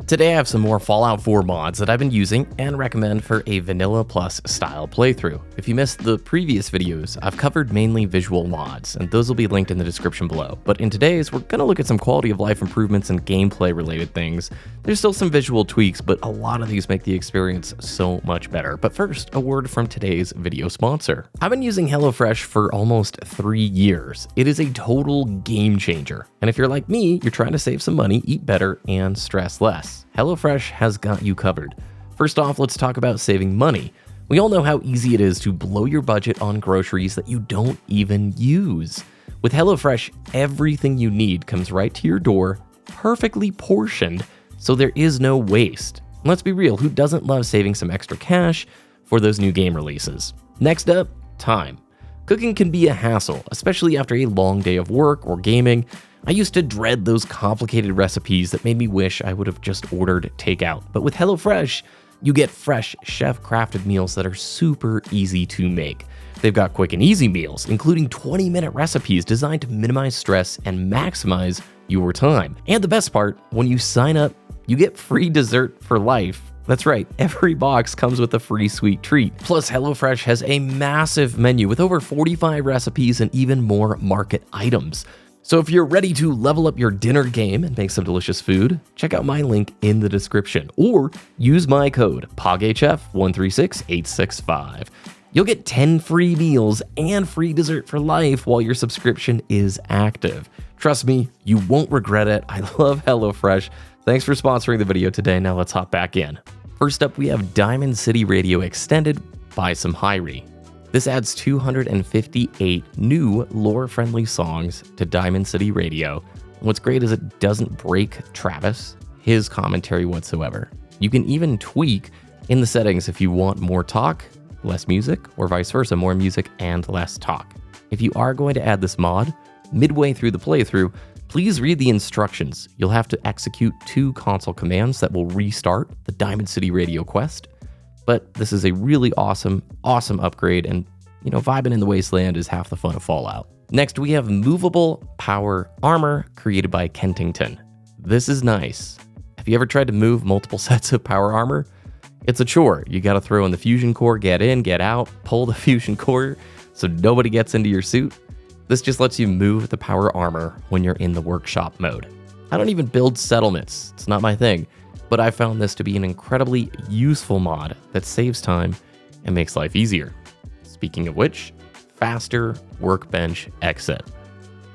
Today I have some more Fallout 4 mods that I've been using and recommend for a vanilla plus style playthrough. If you missed the previous videos, I've covered mainly visual mods, and those will be linked in the description below. But in today's, we're going to look at some quality of life improvements and gameplay related things. There's still some visual tweaks, but a lot of these make the experience so much better. But first, a word from today's video sponsor. I've been using HelloFresh for almost 3 years. It is a total game changer. And if you're like me, you're trying to save some money, eat better, and stress less. HelloFresh has got you covered. First off, let's talk about saving money. We all know how easy it is to blow your budget on groceries that you don't even use. With HelloFresh, everything you need comes right to your door, perfectly portioned, so there is no waste. And let's be real, who doesn't love saving some extra cash for those new game releases? Next up, time. Cooking can be a hassle, especially after a long day of work or gaming. I used to dread those complicated recipes that made me wish I would have just ordered takeout. But with HelloFresh, you get fresh, chef-crafted meals that are super easy to make. They've got quick and easy meals, including 20-minute recipes designed to minimize stress and maximize your time. And the best part, when you sign up, you get free dessert for life. That's right, every box comes with a free sweet treat. Plus, HelloFresh has a massive menu with over 45 recipes and even more market items. So if you're ready to level up your dinner game and make some delicious food, check out my link in the description or use my code POGHF136865. You'll get 10 free meals and free dessert for life while your subscription is active. Trust me, you won't regret it. I love HelloFresh. Thanks for sponsoring the video today. Now let's hop back in. First up, we have Diamond City Radio Extended by Samhairi. This adds 258 new lore-friendly songs to Diamond City Radio. What's great is it doesn't break Travis, his commentary whatsoever. You can even tweak in the settings if you want more talk, less music, or vice versa, more music and less talk. If you are going to add this mod, midway through the playthrough, please read the instructions. You'll have to execute 2 console commands that will restart the Diamond City Radio quest. But this is a really awesome upgrade, and vibing in the wasteland is half the fun of Fallout. Next, we have Moveable Power Armor created by Kentington. This is nice. Have you ever tried to move multiple sets of power armor? It's a chore. You gotta throw in the fusion core, get in, get out, pull the fusion core so nobody gets into your suit. This just lets you move the power armor when you're in the workshop mode. I don't even build settlements. It's not my thing. But I found this to be an incredibly useful mod that saves time and makes life easier. Speaking of which, faster Workbench exit.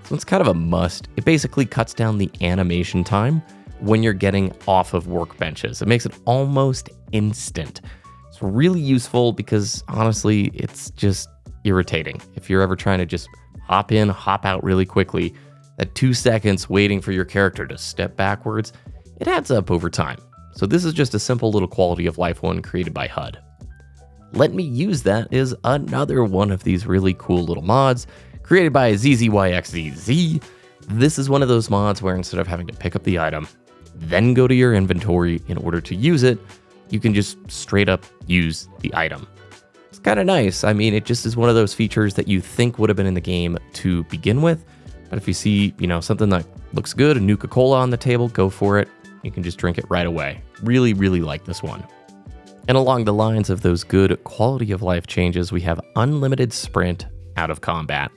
So it's kind of a must. It basically cuts down the animation time when you're getting off of workbenches. It makes it almost instant. It's really useful because honestly, it's just irritating. If you're ever trying to just hop in, hop out really quickly, that 2 seconds waiting for your character to step backwards, it adds up over time. So this is just a simple little quality of life one created by HUD. Let Me Use That is another one of these really cool little mods created by ZZYXZZ. This is one of those mods where instead of having to pick up the item, then go to your inventory in order to use it, you can just straight up use the item. It's kind of nice. I mean, it just is one of those features that you think would have been in the game to begin with. But if you see, something that looks good, a Nuka-Cola on the table, go for it. You can just drink it right away. Really, really like this one. And along the lines of those good quality of life changes, we have unlimited sprint out of combat.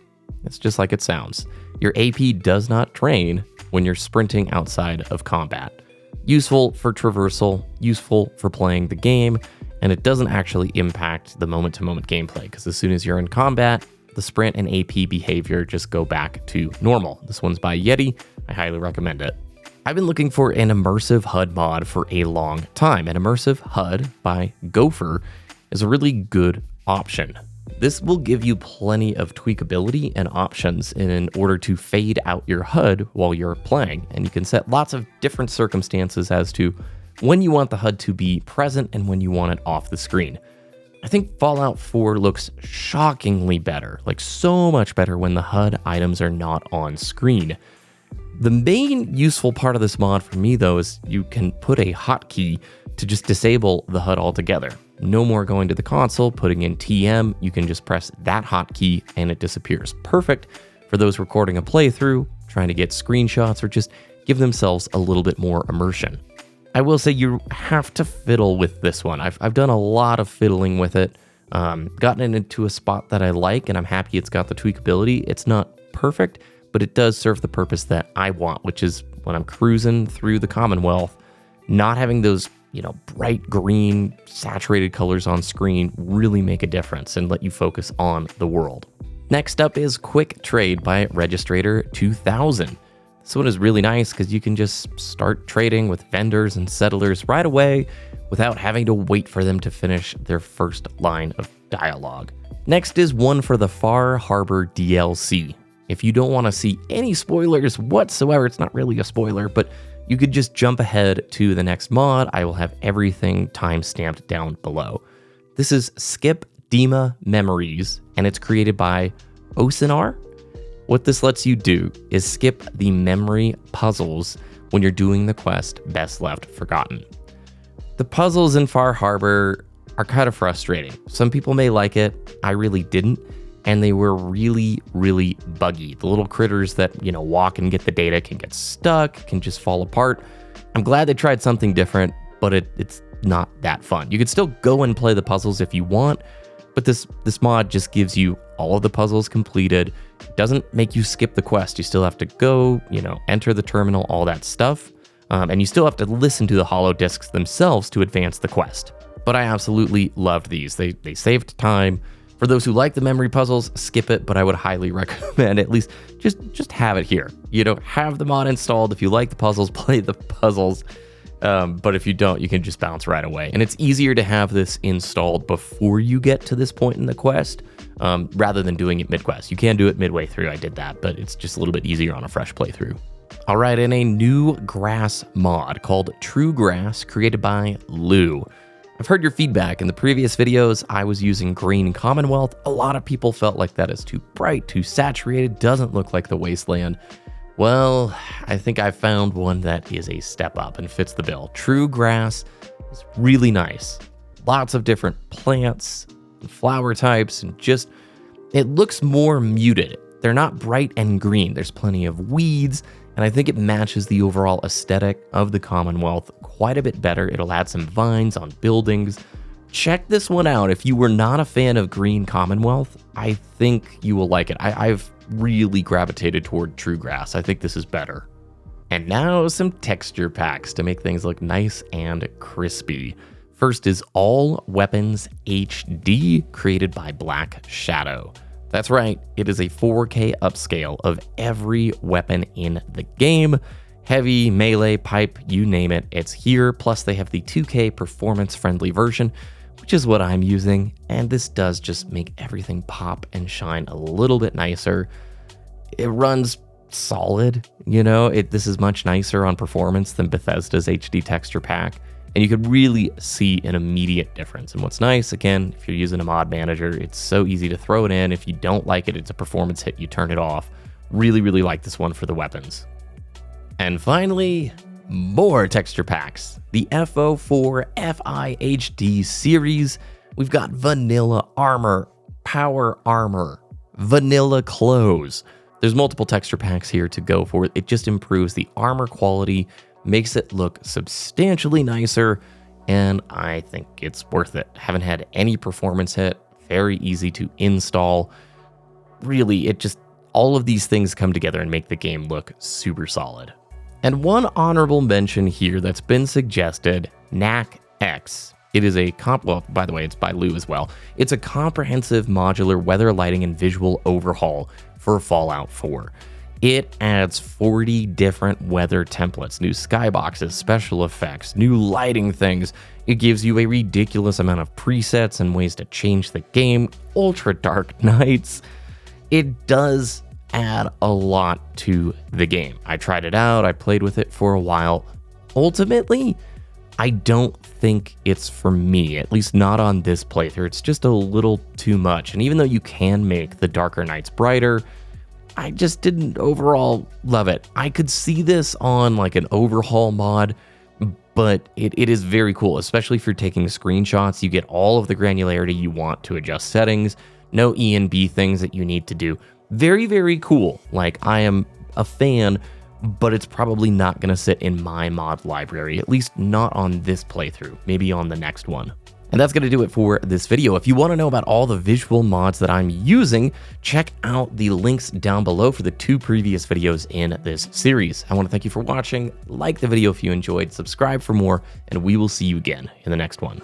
It's just like it sounds. Your AP does not drain when you're sprinting outside of combat. Useful for traversal, useful for playing the game, and it doesn't actually impact the moment-to-moment gameplay, because as soon as you're in combat, the sprint and AP behavior just go back to normal. This one's by Yeti. I highly recommend it. I've been looking for an Immersive HUD mod for a long time, and Immersive HUD by Gopher is a really good option. This will give you plenty of tweakability and options in order to fade out your HUD while you're playing, and you can set lots of different circumstances as to when you want the HUD to be present and when you want it off the screen. I think Fallout 4 looks shockingly better, like so much better when the HUD items are not on screen. The main useful part of this mod for me, though, is you can put a hotkey to just disable the HUD altogether. No more going to the console, putting in TM, you can just press that hotkey and it disappears. Perfect for those recording a playthrough, trying to get screenshots, or just give themselves a little bit more immersion. I will say you have to fiddle with this one. I've done a lot of fiddling with it, gotten it into a spot that I like, and I'm happy it's got the tweakability. It's not perfect, but it does serve the purpose that I want, which is when I'm cruising through the Commonwealth, not having those, bright green saturated colors on screen really make a difference and let you focus on the world. Next up is Quick Trade by Registrator 2000. This one is really nice because you can just start trading with vendors and settlers right away without having to wait for them to finish their first line of dialogue. Next is one for the Far Harbor DLC. If you don't want to see any spoilers whatsoever, it's not really a spoiler, but you could just jump ahead to the next mod. I will have everything time-stamped down below. This is Skip Dima Memories, and it's created by Osinar. What this lets you do is skip the memory puzzles when you're doing the quest Best Left Forgotten. The puzzles in Far Harbor are kind of frustrating. Some people may like it, I really didn't, and they were really, really buggy. The little critters that, walk and get the data can get stuck, can just fall apart. I'm glad they tried something different, but it's not that fun. You could still go and play the puzzles if you want, but this mod just gives you all of the puzzles completed. It doesn't make you skip the quest. You still have to go, enter the terminal, all that stuff. And you still have to listen to the holo discs themselves to advance the quest. But I absolutely loved these. They saved time. For those who like the memory puzzles, skip it, but I would highly recommend at least just have it here. Have the mod installed. If you like the puzzles, play the puzzles. But if you don't, you can just bounce right away. And it's easier to have this installed before you get to this point in the quest, rather than doing it mid-quest. You can do it midway through, I did that, but it's just a little bit easier on a fresh playthrough. All right, and a new grass mod called True Grass, created by Lou. I've heard your feedback. In the previous videos, I was using Green Commonwealth. A lot of people felt like that is too bright, too saturated, doesn't look like the wasteland. Well, I think I found one that is a step up and fits the bill. True Grass is really nice. Lots of different plants and flower types, and it looks more muted. They're not bright and green. There's plenty of weeds, and I think it matches the overall aesthetic of the Commonwealth quite a bit better. It'll add some vines on buildings. Check this one out. If you were not a fan of Green Commonwealth, I think you will like it. I've really gravitated toward True Grass. I think this is better. And now some texture packs to make things look nice and crispy. First is All Weapons HD, created by Black Shadow. That's right, it is a 4K upscale of every weapon in the game. Heavy, melee, pipe, you name it, it's here. Plus they have the 2K performance-friendly version, which is what I'm using, and this does just make everything pop and shine a little bit nicer. It runs solid, this is much nicer on performance than Bethesda's HD texture pack, and you could really see an immediate difference. And what's nice, again, if you're using a mod manager, it's so easy to throw it in. If you don't like it, it's a performance hit, you turn it off. Really, really like this one for the weapons. And finally, more texture packs. The FO4FI HD Series. We've got Vanilla Armor, Power Armor, Vanilla Clothes. There's multiple texture packs here to go for. It just improves the armor quality, makes it look substantially nicer, and I think it's worth it. Haven't had any performance hit, very easy to install. Really, all of these things come together and make the game look super solid. And one honorable mention here that's been suggested, Knack X. It is by the way, it's by Lou as well. It's a comprehensive modular weather, lighting, and visual overhaul for Fallout 4. It adds 40 different weather templates, new skyboxes, special effects, new lighting things. It gives you a ridiculous amount of presets and ways to change the game, ultra dark nights. It does add a lot to the game. I tried it out, I played with it for a while. Ultimately, I don't think it's for me, at least not on this playthrough. It's just a little too much. And even though you can make the darker nights brighter, I just didn't overall love it. I could see this on like an overhaul mod, but it is very cool, especially if you're taking screenshots. You get all of the granularity you want to adjust settings, no E and B things that you need to do. Very, very cool. Like, I am a fan but it's probably not going to sit in my mod library, at least not on this playthrough, maybe on the next one. And that's going to do it for this video. If you want to know about all the visual mods that I'm using, check out the links down below for the 2 previous videos in this series. I want to thank you for watching. Like the video if you enjoyed, subscribe for more, and we will see you again in the next one.